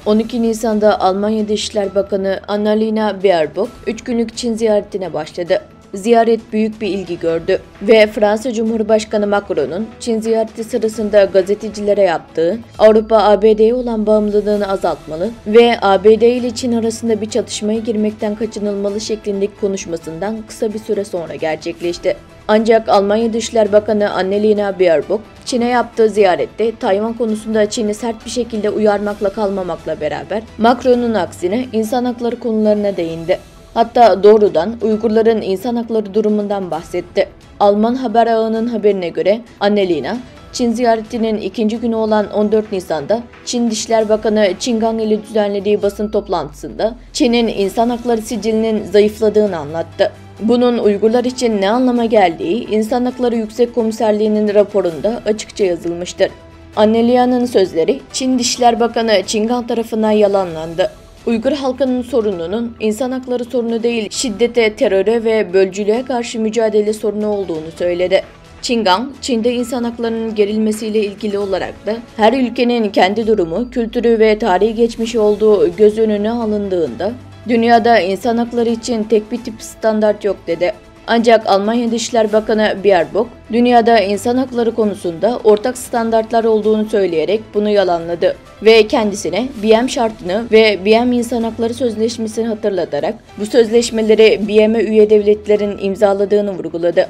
12 Nisan'da Almanya Dışişler Bakanı Annalena Baerbock 3 günlük Çin ziyaretine başladı. Ziyaret büyük bir ilgi gördü ve Fransa Cumhurbaşkanı Macron'un Çin ziyareti sırasında gazetecilere yaptığı Avrupa ABD'ye olan bağımlılığını azaltmalı ve ABD ile Çin arasında bir çatışmaya girmekten kaçınılmalı şeklindeki konuşmasından kısa bir süre sonra gerçekleşti. Ancak Almanya Dışişler Bakanı Annalena Baerbock, Çin'e yaptığı ziyarette Tayvan konusunda Çin'i sert bir şekilde uyarmakla kalmamakla beraber Macron'un aksine insan hakları konularına değindi. Hatta doğrudan Uygurların insan hakları durumundan bahsetti. Alman haber ağının haberine göre Annalena, Çin ziyaretinin ikinci günü olan 14 Nisan'da Çin Dışişler Bakanı Qin Gang ile düzenlediği basın toplantısında Çin'in insan hakları sicilinin zayıfladığını anlattı. Bunun Uygurlar için ne anlama geldiği İnsan Hakları Yüksek Komiserliği'nin raporunda açıkça yazılmıştır. Annelena'nın sözleri Çin Dışişler Bakanı Qin Gang tarafından yalanlandı. Uygur halkının sorununun insan hakları sorunu değil, şiddete, teröre ve bölücülüğe karşı mücadele sorunu olduğunu söyledi. Qin Gang, Çin'de insan haklarının gerilmesiyle ilgili olarak da her ülkenin kendi durumu, kültürü ve tarihi geçmişi olduğu göz önüne alındığında dünyada insan hakları için tek bir tip standart yok dedi. Ancak Almanya Dışişler Bakanı Baerbock, dünyada insan hakları konusunda ortak standartlar olduğunu söyleyerek bunu yalanladı ve kendisine BM şartını ve BM İnsan Hakları Sözleşmesi'ni hatırlatarak bu sözleşmeleri BM'e üye devletlerin imzaladığını vurguladı.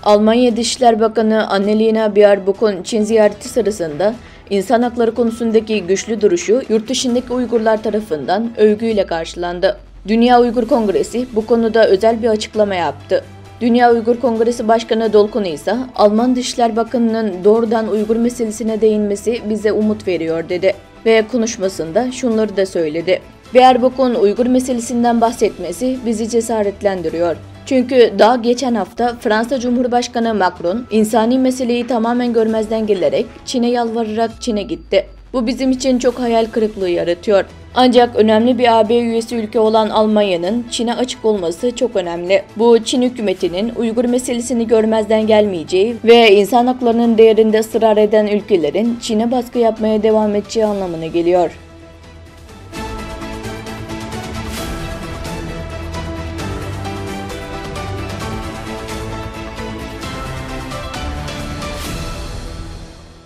Almanya Dışişler Bakanı Annalena Baerbock'un Çin ziyareti sırasında insan hakları konusundaki güçlü duruşu yurt dışındaki Uygurlar tarafından övgüyle karşılandı. Dünya Uygur Kongresi bu konuda özel bir açıklama yaptı. Dünya Uygur Kongresi Başkanı Dolkun ise Alman Dışişler Bakanı'nın doğrudan Uygur meselesine değinmesi bize umut veriyor dedi ve konuşmasında şunları da söyledi. Baerbock'un Uygur meselesinden bahsetmesi bizi cesaretlendiriyor. Çünkü daha geçen hafta Fransa Cumhurbaşkanı Macron insani meseleyi tamamen görmezden gelerek Çin'e yalvararak Çin'e gitti. Bu bizim için çok hayal kırıklığı yaratıyor. Ancak önemli bir AB üyesi ülke olan Almanya'nın Çin'e açık olması çok önemli. Bu Çin hükümetinin Uygur meselesini görmezden gelmeyeceği ve insan haklarının değerinde ısrar eden ülkelerin Çin'e baskı yapmaya devam edeceği anlamına geliyor.